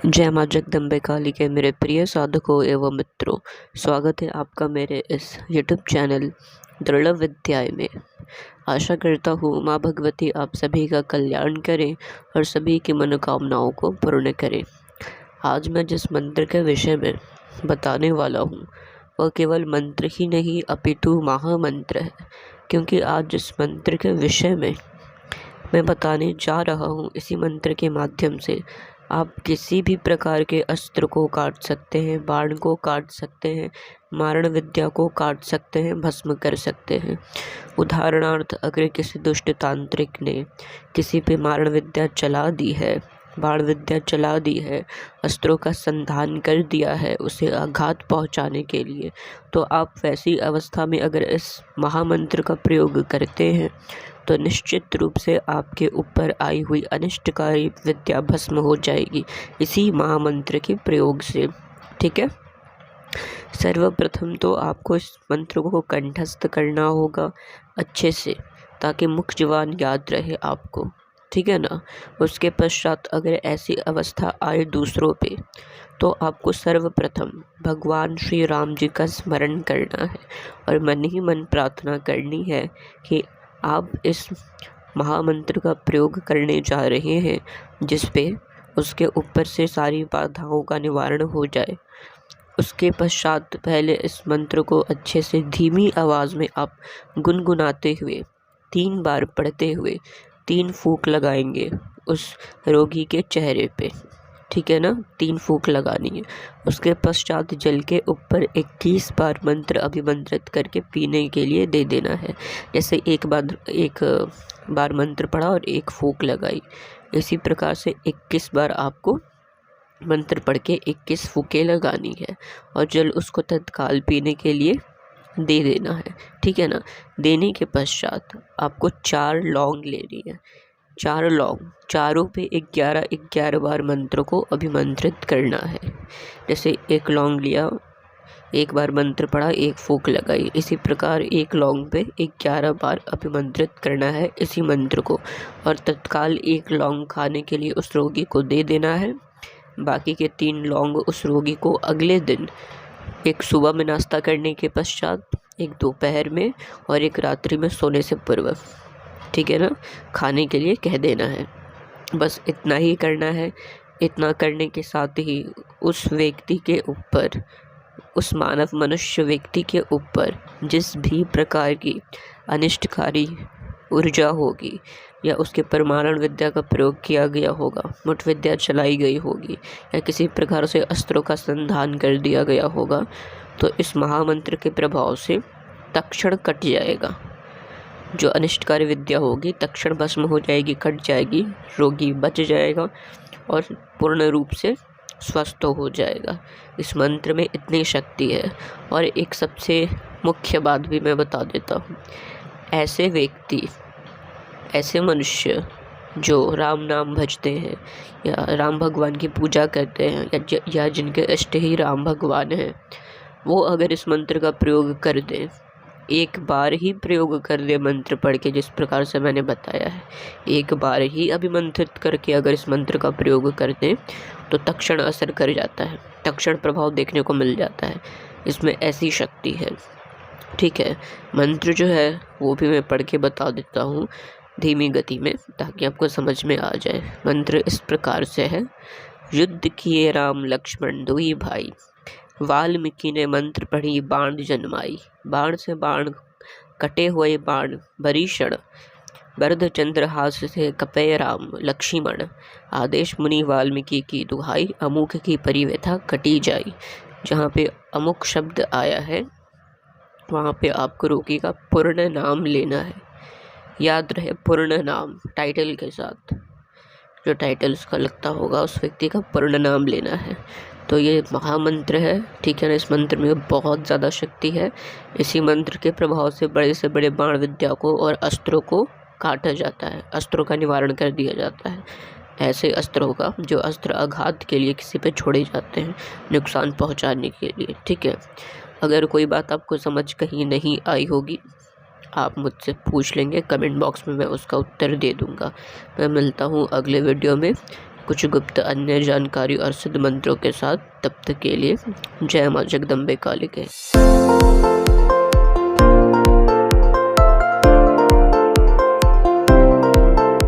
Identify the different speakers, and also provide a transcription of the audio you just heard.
Speaker 1: जय माँ जगदम्बे काली के मेरे प्रिय साधकों एवं मित्रों, स्वागत है आपका मेरे इस YouTube चैनल दुर्लभ विद्याएं में। आशा करता हूँ माँ भगवती आप सभी का कल्याण करें और सभी की मनोकामनाओं को पूर्ण करें। आज मैं जिस मंत्र के विषय में बताने वाला हूँ वह केवल मंत्र ही नहीं अपितु महामंत्र है, क्योंकि आज जिस मंत्र के विषय में मैं बताने जा रहा हूँ, इसी मंत्र के माध्यम से आप किसी भी प्रकार के अस्त्र को काट सकते हैं, बाण को काट सकते हैं, मारण विद्या को काट सकते हैं, भस्म कर सकते हैं। उदाहरणार्थ, अगर किसी दुष्ट तांत्रिक ने किसी पे मारण विद्या चला दी है, बाण विद्या चला दी है, अस्त्रों का संधान कर दिया है उसे आघात पहुंचाने के लिए, तो आप वैसी अवस्था में अगर इस महामंत्र का प्रयोग करते हैं तो निश्चित रूप से आपके ऊपर आई हुई अनिष्टकारी विद्या भस्म हो जाएगी इसी महामंत्र के प्रयोग से। ठीक है, सर्वप्रथम तो आपको इस मंत्र को कंठस्थ करना होगा अच्छे से, ताकि मुख जुबान याद रहे आपको। ठीक है ना। उसके पश्चात अगर ऐसी अवस्था आए दूसरों पे, तो आपको सर्वप्रथम भगवान श्री राम जी का स्मरण करना है और मन ही मन प्रार्थना करनी है कि आप इस महामंत्र का प्रयोग करने जा रहे हैं जिस पे उसके ऊपर से सारी बाधाओं का निवारण हो जाए। उसके पश्चात पहले इस मंत्र को अच्छे से धीमी आवाज़ में आप गुनगुनाते हुए 3 बार पढ़ते हुए 3 फूंक लगाएंगे उस रोगी के चेहरे पे। ठीक है ना, 3 फूंक लगानी है। उसके पश्चात जल के ऊपर 21 बार मंत्र अभिमंत्रित करके पीने के लिए दे देना है। जैसे एक बार मंत्र पढ़ा और 1 फूंक लगाई, इसी प्रकार से 21 बार आपको मंत्र पढ़ के 21 फूंकें लगानी है और जल उसको तत्काल पीने के लिए दे देना है। ठीक है ना। देने के पश्चात आपको 4 लौंग लेनी है। 4 लौंग, चारों पे 11 बार मंत्र को अभिमंत्रित करना है। जैसे 1 लौंग लिया, 1 बार मंत्र पढ़ा, 1 फूंक लगाई, इसी प्रकार 1 लौंग पे 11 बार अभिमंत्रित करना है इसी मंत्र को, और तत्काल 1 लौंग खाने के लिए उस रोगी को दे देना है। बाकी के 3 लौंग उस रोगी को अगले दिन, एक सुबह में नाश्ता करने के पश्चात, एक दोपहर में और एक रात्रि में सोने से पूर्व, ठीक है ना, खाने के लिए कह देना है। बस इतना ही करना है। इतना करने के साथ ही उस व्यक्ति के ऊपर, उस मानव मनुष्य व्यक्ति के ऊपर जिस भी प्रकार की अनिष्टकारी ऊर्जा होगी या उसके पर मारण विद्या का प्रयोग किया गया होगा, मुठ विद्या चलाई गई होगी या किसी प्रकार से अस्त्रों का संधान कर दिया गया होगा, तो इस महामंत्र के प्रभाव से तत्क्षण कट जाएगा। जो अनिष्टकारी विद्या होगी तत्क्षण भस्म हो जाएगी, कट जाएगी, रोगी बच जाएगा और पूर्ण रूप से स्वस्थ हो जाएगा। इस मंत्र में इतनी शक्ति है। और एक सबसे मुख्य बात भी मैं बता देता हूँ, ऐसे व्यक्ति, ऐसे मनुष्य जो राम नाम भजते हैं या राम भगवान की पूजा करते हैं या जिनके इष्ट ही राम भगवान हैं, वो अगर इस मंत्र का प्रयोग कर दें, एक बार ही प्रयोग कर दे मंत्र पढ़ के, जिस प्रकार से मैंने बताया है, एक बार ही अभिमंत्रित करके अगर इस मंत्र का प्रयोग कर दें तो तत्क्षण असर कर जाता है, तत्क्षण प्रभाव देखने को मिल जाता है। इसमें ऐसी शक्ति है। ठीक है, मंत्र जो है वो भी मैं पढ़ के बता देता हूँ धीमी गति में, ताकि आपको समझ में आ जाए। मंत्र इस प्रकार से है। युद्ध किए राम लक्ष्मण दुई भाई, वाल्मीकि ने मंत्र पढ़ी बाण जन्माई। बाण से बाण, कटे हुए बाण भरीषण, भरत चंद्रहास से कपय राम लक्ष्मण। आदेश मुनि वाल्मीकि की दुहाई, अमुक की परिव्यथा कटी जाई। जहाँ पे अमुक शब्द आया है वहाँ पे आपको रोगी का पूर्ण नाम लेना है। याद रहे, पूर्ण नाम टाइटल के साथ, जो टाइटल उसका लगता होगा उस व्यक्ति का पूर्ण नाम लेना है। तो ये महामंत्र है। ठीक है ना। इस मंत्र में बहुत ज़्यादा शक्ति है। इसी मंत्र के प्रभाव से बड़े से बड़े बाण विद्या को और अस्त्रों को काटा जाता है, अस्त्रों का निवारण कर दिया जाता है। ऐसे अस्त्रों का जो अस्त्र आघात के लिए किसी पे छोड़े जाते हैं, नुकसान पहुंचाने के लिए। ठीक है। अगर कोई बात आपको समझ कहीं नहीं आई होगी, आप मुझसे पूछ लेंगे कमेंट बॉक्स में, मैं उसका उत्तर दे दूंगा। मैं मिलता हूँ अगले वीडियो में कुछ गुप्त अन्य जानकारी और सिद्ध मंत्रों के साथ। तब तक के लिए जय माँ जगदम्बे कालिके।